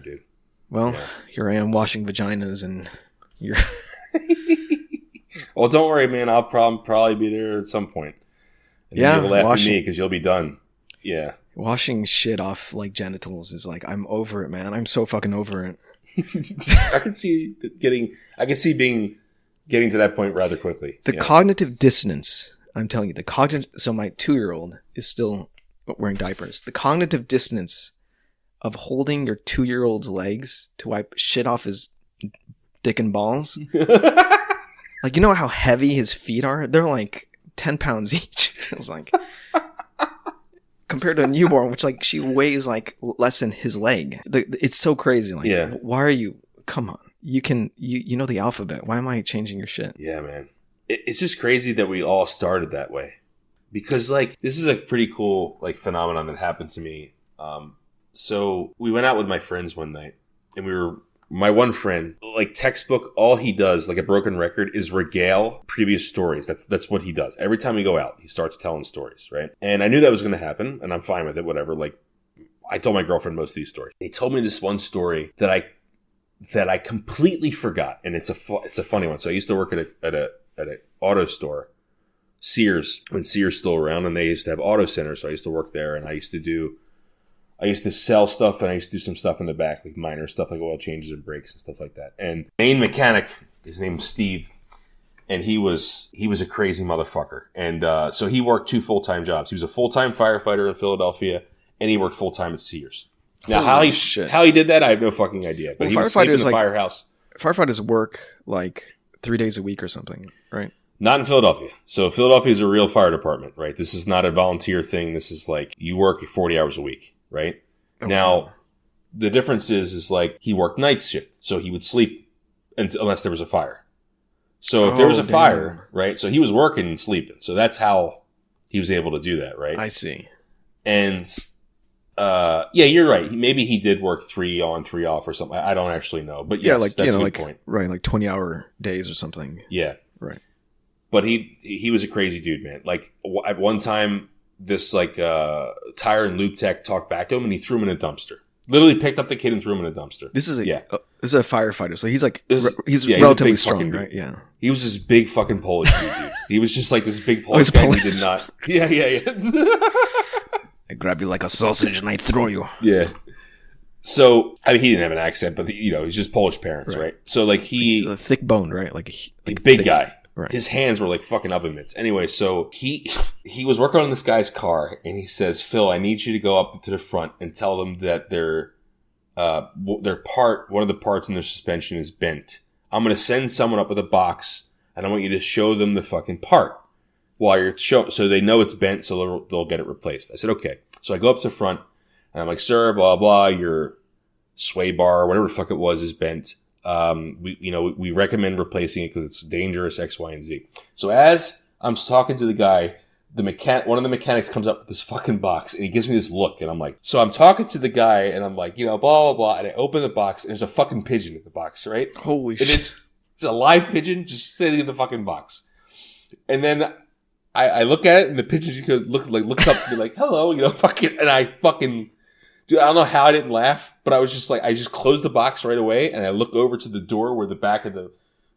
dude. Well, here I am washing vaginas, and you're. Well, don't worry, man. I'll probably be there at some point. And you'll laugh at me because you'll be done. Yeah. Washing shit off like genitals is like, I'm over it, man. I'm so fucking over it. I can see getting to that point rather quickly. The cognitive dissonance. I'm telling you, so my 2-year-old is still wearing diapers. The cognitive dissonance of holding your 2-year-old's legs to wipe shit off his dick and balls. Like, you know how heavy his feet are? They're like 10 pounds each, it feels like. Compared to a newborn, which like she weighs like less than his leg. It's so crazy. Like, why are you? Come on, you know the alphabet. Why am I changing your shit? Yeah, man. It's just crazy that we all started that way, because like this is a pretty cool like phenomenon that happened to me. So we went out with my friends one night, and my one friend, like textbook, all he does, like a broken record, is regale previous stories. That's what he does. Every time we go out, he starts telling stories, right? And I knew that was going to happen, and I'm fine with it, whatever. Like, I told my girlfriend most of these stories. He told me this one story that I completely forgot, and it's a funny one. So I used to work at an auto store, Sears, when Sears still around, and they used to have auto centers. So I used to work there, and I used to sell stuff, and I used to do some stuff in the back, like minor stuff, like oil changes and brakes and stuff like that. And main mechanic, his name was Steve, and he was a crazy motherfucker. And so he worked 2 full-time jobs. He was a full-time firefighter in Philadelphia, and he worked full-time at Sears. Now, how he did that, I have no fucking idea. But he would sleep in the firehouse. Firefighters work like 3 days a week or something, right? Not in Philadelphia. So Philadelphia is a real fire department, right? This is not a volunteer thing. This is like you work 40 hours a week. Right? Okay. Now, the difference is like he worked night shift, so he would sleep unless there was a fire. So if there was a fire, right? So he was working and sleeping. So that's how he was able to do that, right? I see. And yeah, you're right. Maybe he did work 3 on, 3 off or something. I don't actually know, but yes, like, that's a good point. Right, like 20-hour days or something. Yeah, right. But he was a crazy dude, man. Like at one time, this like tire and lube tech talked back to him, and he threw him in a dumpster. Literally picked up the kid and threw him in a dumpster. This is a firefighter, so he's like he's relatively strong, right? Yeah. He was this big fucking Polish dude. He was just like this big Polish guy. He did not. Yeah. I grab you like a sausage and I throw you. Yeah. So I mean, he didn't have an accent, but he's just Polish parents, right? So like he's a thick boned, right? Like a big thick guy. Right. His hands were like fucking oven mitts. Anyway, so he was working on this guy's car, and he says, "Phil, I need you to go up to the front and tell them that their one of the parts in their suspension is bent. I'm going to send someone up with a box, and I want you to show them the fucking part while you're so they know it's bent, so they'll get it replaced." I said, "Okay." So I go up to the front, and I'm like, "Sir, blah blah, your sway bar, whatever the fuck it was, is bent. We recommend replacing it because it's dangerous, X, Y, and Z." So as I'm talking to the guy, one of the mechanics comes up with this fucking box, and he gives me this look, and I'm like, so I'm talking to the guy, and I'm like, blah, blah, blah, and I open the box, and there's a fucking pigeon in the box, right? Holy shit. It's a live pigeon just sitting in the fucking box. And then I look at it, and the pigeon just looks up and be like, hello, fucking, and I fucking... Dude, I don't know how I didn't laugh, but I was just like, I just closed the box right away, and I look over to the door where the back of the,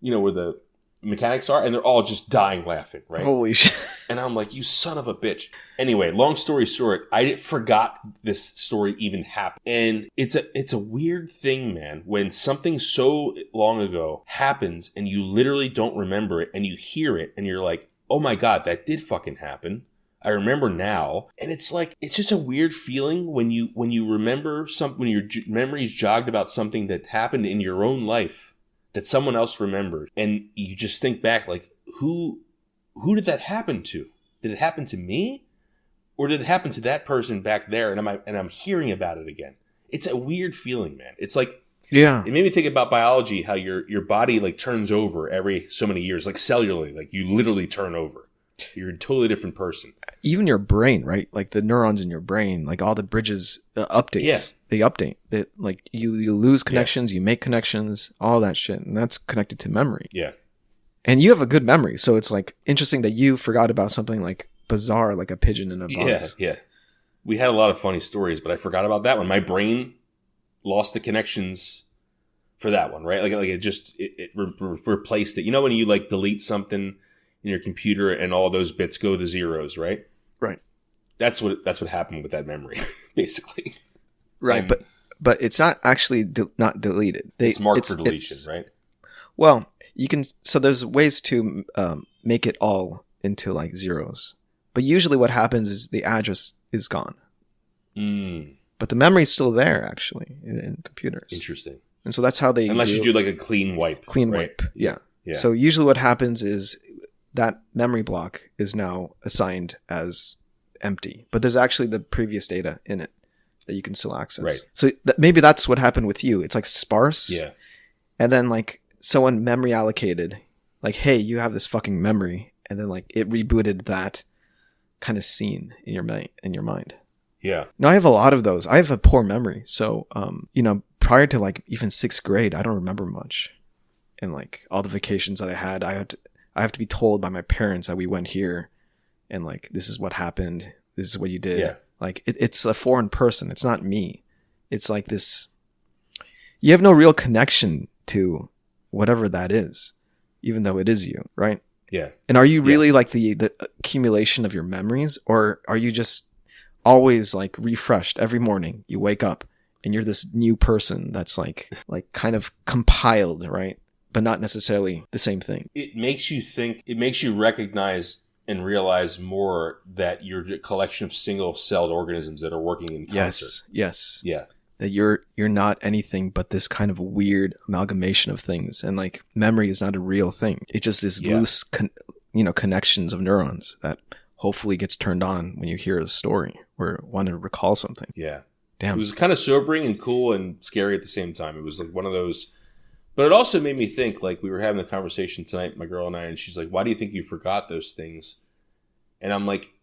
where the mechanics are, and they're all just dying laughing, right? Holy shit. And I'm like, you son of a bitch. Anyway, long story short, I forgot this story even happened. And it's a weird thing, man, when something so long ago happens, and you literally don't remember it, and you hear it, and you're like, oh my God, that did fucking happen. I remember now, and it's like, it's just a weird feeling when you remember something, when your memory's jogged about something that happened in your own life that someone else remembered, and you just think back, like, who did that happen to? Did it happen to me, or did it happen to that person back there? And I'm hearing about it again. It's a weird feeling, man. It's like, yeah, it made me think about biology, how your body like turns over every so many years, like cellularly, like you literally turn over. You're a totally different person. Even your brain, right? Like the neurons in your brain, like all the bridges updates. Yeah. They update. Like you lose connections, you make connections, all that shit. And that's connected to memory. Yeah. And you have a good memory. So it's like interesting that you forgot about something like bizarre, like a pigeon in a box. Yeah. We had a lot of funny stories, but I forgot about that one. My brain lost the connections for that one, right? Like it replaced it. You know when you like delete something in your computer and all those bits go to zeros, right? Right. That's what happened with that memory, basically. Right, but it's not actually not deleted. It's marked for deletion, right? Well, you can. So there's ways to make it all into like zeros, but usually what happens is the address is gone, but the memory's still there actually in computers. Interesting. And so that's how they unless you do like a clean wipe. Clean right? wipe, yeah. So usually what happens is that memory block is now assigned as empty, but there's actually the previous data in it that you can still access. Right. So maybe that's what happened with you. It's like sparse. Yeah. And then like someone memory allocated, like, hey, you have this fucking memory, and then like it rebooted that kind of scene in your mind. Yeah. No, I have a lot of those. I have a poor memory, so prior to like even 6th grade, I don't remember much. And like all the vacations that I had, I have to be told by my parents that we went here, and like this is what happened. This is what you did. Yeah. Like it's a foreign person. It's not me. It's like this. You have no real connection to whatever that is, even though it is you, right? Yeah. And are you really like the accumulation of your memories, or are you just always like refreshed every morning? You wake up and you're this new person that's like kind of compiled, right? But not necessarily the same thing. It makes you think. It makes you recognize and realize more that you're a collection of single-celled organisms that are working in concert. Yes. Yeah. That you're not anything but this kind of weird amalgamation of things, and like memory is not a real thing. It's just this loose, connections of neurons that hopefully gets turned on when you hear a story or want to recall something. Yeah. Damn. It was kind of sobering and cool and scary at the same time. It was like one of those, but it also made me think. Like we were having a conversation tonight, my girl and I, and she's like, "Why do you think you forgot those things?" And I'm like,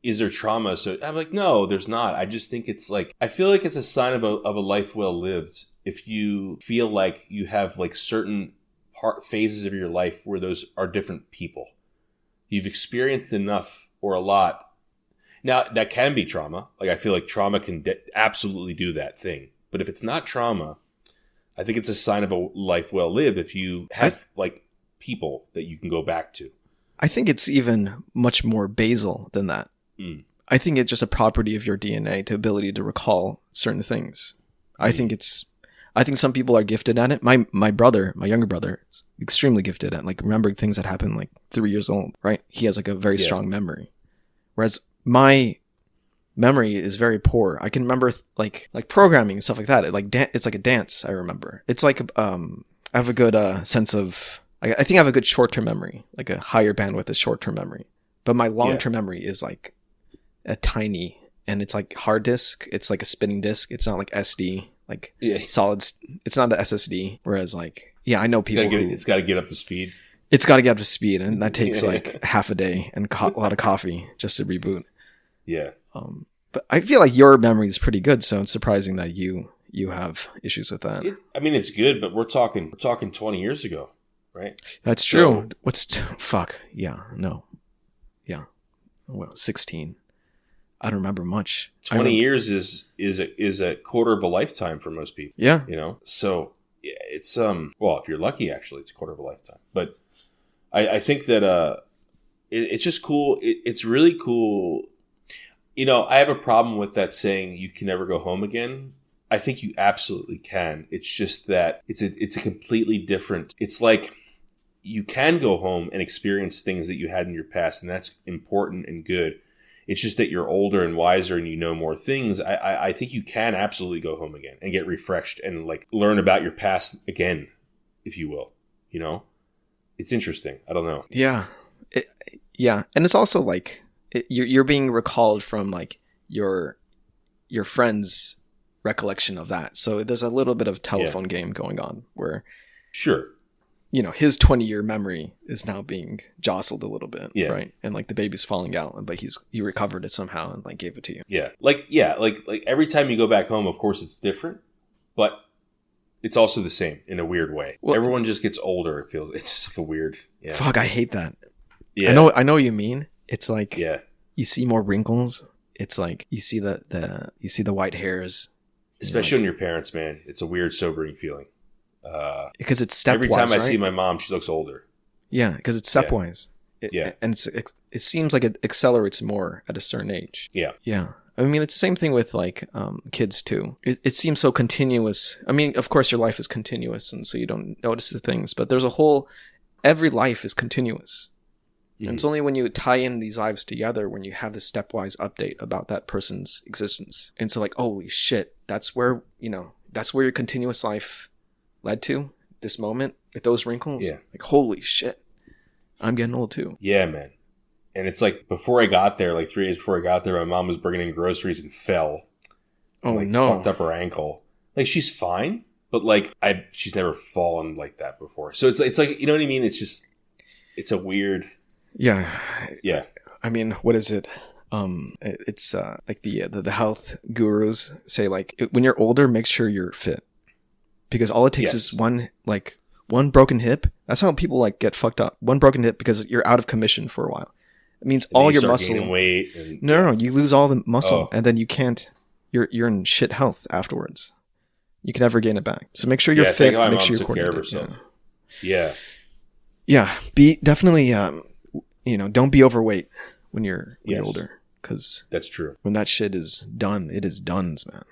is there trauma? So I'm like, no, there's not. I just think it's like, I feel like it's a sign of a life well lived. If you feel like you have like certain phases of your life where those are different people, you've experienced enough or a lot. Now that can be trauma. Like I feel like trauma can absolutely do that thing. But if it's not trauma, I think it's a sign of a life well lived. If you have like people that you can go back to. I think it's even much more basal than that. I think it's just a property of your DNA, the ability to recall certain things. I think some people are gifted at it. My younger brother, is extremely gifted at like remembering things that happened like 3 years old, right? He has like a very strong memory. Whereas my memory is very poor. I can remember like programming and stuff like that. It's like a dance. I remember. It's like I have a good sense of. I think I have a good short-term memory, like a higher bandwidth of short-term memory. But my long-term memory is like a tiny, and it's like hard disk. It's like a spinning disk. It's not like SD, like solid. It's not an SSD. Whereas like, I know people. It's got to get up to speed. It's got to get up to speed, and that takes like half a day and a lot of coffee just to reboot. Yeah. But I feel like your memory is pretty good, so it's surprising that you have issues with that. It's good, but we're talking 20 years ago. Right. That's true. Fuck. Yeah. No. Yeah. Well, 16. I don't remember much. 20 years is a quarter of a lifetime for most people. Yeah. So it's well, if you're lucky, actually, it's a quarter of a lifetime. But I think that it's just cool. It's really cool. I have a problem with that saying you can never go home again. I think you absolutely can. It's just that it's a completely different. It's like you can go home and experience things that you had in your past, and that's important and good. It's just that you're older and wiser and you know more things. I think you can absolutely go home again and get refreshed and like learn about your past again, if you will. It's interesting. I don't know. Yeah, and it's also like you're being recalled from like your friends' recollection of that. So there's a little bit of telephone game going on where, sure, his 20-year memory is now being jostled a little bit, right? And like the baby's falling out, but he recovered it somehow and like gave it to you. Yeah, like every time you go back home, of course it's different, but it's also the same in a weird way. Well, everyone just gets older. It's just like a weird. Yeah. Fuck, I hate that. Yeah, I know what you mean. It's like you see more wrinkles. It's like you see the white hairs especially when your parents, man. It's a weird, sobering feeling. Because it's stepwise. Every time I right? see my mom, she looks older. Yeah, because it's stepwise. Yeah. And it seems like it accelerates more at a certain age. Yeah. Yeah. I mean, it's the same thing with like kids too. It seems so continuous. I mean, of course, your life is continuous, and so you don't notice the things. But there's every life is continuous. And it's only when you tie in these lives together when you have this stepwise update about that person's existence. And so like, holy shit, that's where your continuous life led to this moment with those wrinkles. Yeah. Like, holy shit, I'm getting old too. Yeah, man. And it's like before I got there, like 3 days before I got there, my mom was bringing in groceries and fell. Oh, and, no. Fucked up her ankle. Like, she's fine, but like she's never fallen like that before. So it's like, you know what I mean? It's just, it's a weird. Yeah. Yeah. I mean, what is it? It's like the health gurus say, like, when you're older, make sure you're fit, because all it takes is one broken hip. That's how people like get fucked up. One broken hip because you're out of commission for a while. It means And all you your start muscle. gaining weight. And, no, you lose all the muscle, Oh. and then you can't. You're in shit health afterwards. You can never gain it back. So make sure you're fit. Think how my Make mom sure you're took care of coordinated. herself. Yeah. Yeah. Be definitely. Don't be overweight when you're Yes. older, because That's true. when that shit is done, it is done, man.